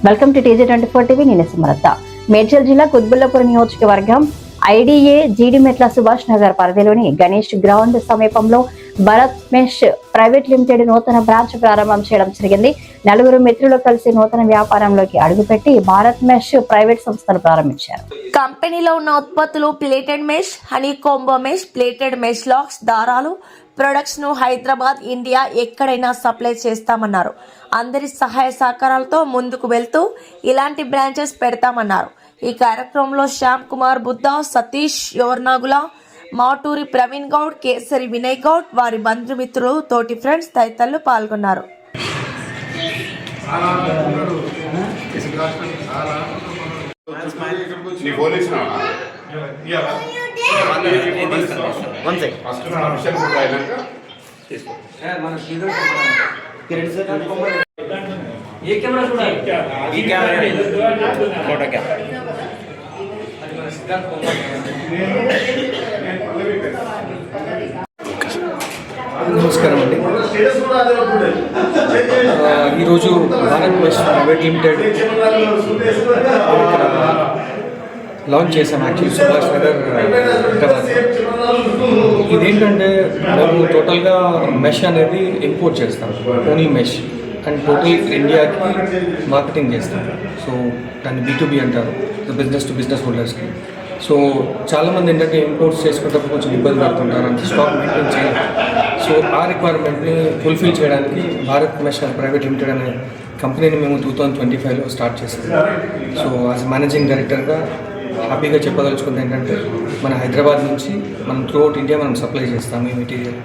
Welcome to TJ24 TV. నేను సుమలత. మేడ్చల్ జిల్లా కుత్బుల్లాపూర్ నియోజకవర్గం IDA జీడిమెట్ల సుభాష్ నగర్ పరిధిలోని గణేష్ గ్రౌండ్ సమీపంలో భరత్ మెష్ ప్రైవేట్ లిమిటెడ్ నూతన బ్రాంచ్ ప్రారంభం చేయడం జరిగింది. నలుగురు మిత్రులు కలిసి నూతన వ్యాపారంలోకి అడుగుపెట్టి భారత్ మెష్ ప్రైవేట్ సంస్థను ప్రారంభించారు. కంపెనీలో ఉన్న ఉత్పత్తులు plated mesh, honey combo mesh, plated mesh lakhs, దారాలు ప్రొడక్ట్స్ ను హైదరాబాద్, ఇండియా ఎక్కడైనా సప్లై చేస్తామన్నారు. అందరి సహాయ సహకారాలతో ముందుకు వెళ్తూ ఇలాంటి బ్రాంచెస్ పెడతామన్నారు. ఈ కార్యక్రమంలో శ్యామ్ కుమార్ బుద్ధ, సతీష్ యోర్నాగుల, మాటూరి ప్రవీణ్ గౌడ్, కేసరి వినయ్ గౌడ్, వారి బంధుమిత్రులు, తోటి ఫ్రెండ్స్ తదితరులు పాల్గొన్నారు. ये कैमरा छोड़ा ये कैमरा फोटो क्या నమస్కారం అండి. ఈరోజు Bharat mesh private limited launch చేశాం. యాక్చువల్లీ సుభాష్ నగర్ హైదరాబాద్. ఇదేంటంటే మేము టోటల్గా మెష్ అనేది ఇంపోర్ట్ చేస్తాం, ఓన్లీ మెష్, అండ్ టోటల్ ఇండియాకి మార్కెటింగ్ చేస్తాం. సో దాన్ని B2B అంటారు, బిజినెస్ టు బిజినెస్ హోల్డర్స్కి. సో చాలామంది ఏంటంటే ఇంపోర్ట్స్ చేసుకున్నప్పుడు కొంచెం ఇబ్బంది పడుతుంటారు, అంత స్టాక్ మెయింటైన్ చేయాలి. సో ఆ రిక్వైర్మెంట్ని ఫుల్ఫిల్ చేయడానికి భారత్ మెష్ ప్రైవేట్ లిమిటెడ్ అనే కంపెనీని మేము 2025లో స్టార్ట్ చేసాం. సో యాజ్ మేనేజింగ్ డైరెక్టర్గా హ్యాపీగా చెప్పదలుచుకుంది ఏంటంటే మన హైదరాబాద్ నుంచి మనం త్రూఅవుట్ ఇండియా మనం సప్లై చేస్తాము ఈ మెటీరియల్.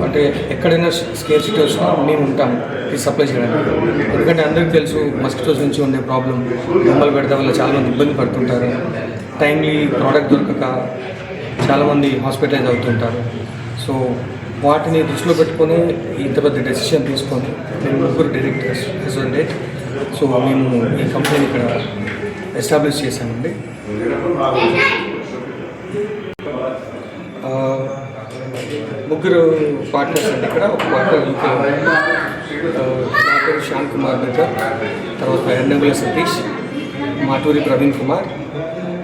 అంటే ఎక్కడైనా స్కేర్ సిటీ వచ్చినా మేము ఉంటాము ఇది సప్లై చేయడానికి. ఎందుకంటే అందరికీ తెలుసు మస్కిటోస్ నుంచి ఉండే ప్రాబ్లం, దొమ్మలు పెడతా వల్ల చాలామంది ఇబ్బంది పడుతుంటారు. టైమ్లీ ప్రోడక్ట్ దొరకక చాలామంది హాస్పిటలైజ్ అవుతుంటారు. సో వాటిని దృష్టిలో పెట్టుకొని ఇంత పెద్ద డెసిషన్ తీసుకొని మేము ముగ్గురు డైరెక్టర్స్ అసోసియేట్. సో మేము ఈ కంపెనీని ఇక్కడ ఎస్టాబ్లిష్ చేశామండి. ముగ్గురు పార్ట్నర్స్ అండి. ఇక్కడ ఒక పార్ట్నర్ యూకే, నా పేరు శ్యామ్ కుమార్ బుద్ధ, తర్వాత ఎర్నగుల సతీష్, మాటూరి ప్రవీణ్ కుమార్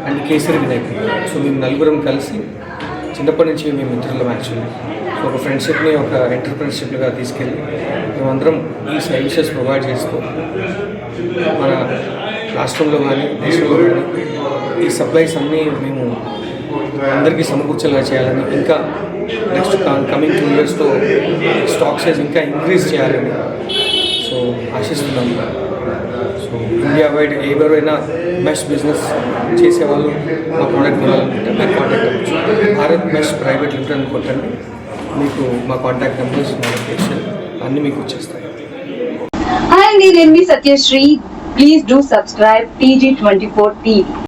అండ్ కేసరి వినయ్. సో మేము నలుగురం కలిసి చిన్నప్పటి నుంచి మేము మిత్రులం యాక్చువల్లీ. సో ఒక ఫ్రెండ్షిప్ని ఒక ఎంటర్ప్రెన్షిప్గా తీసుకెళ్ళి మేమందరం ఈ సర్వీసెస్ ప్రొవైడ్ చేస్తూ మన రాష్ట్రంలో కానీ దేశంలో కానీ ఈ సప్లైస్ అన్నీ మేము అందరికీ సమకూర్చేలా చేయాలని, ఇంకా నెక్స్ట్ కమింగ్ 2 yearsలో స్టాక్ సైజ్ ఇంకా ఇంక్రీజ్ చేయాలని సో ఆశిస్తున్నాము. సో ఇండియా వైడ్ ఎవరైనా మెష్ బిజినెస్ చేసేవాళ్ళు మా ప్రోడక్ట్ కొనాలనుకుంటే మీరు కాంటాక్ట్ అవ్వచ్చు. భారత్ మెష్ ప్రైవేట్ లిమిటెడ్ అని కొట్టండి, మీకు మా కాంటాక్ట్ నెంబర్స్, మా లొకేషన్ అన్నీ మీకు వచ్చేస్తాయి. హాయ్ అండి, నేను మీ Satyasri. Please do subscribe TJ24 TV.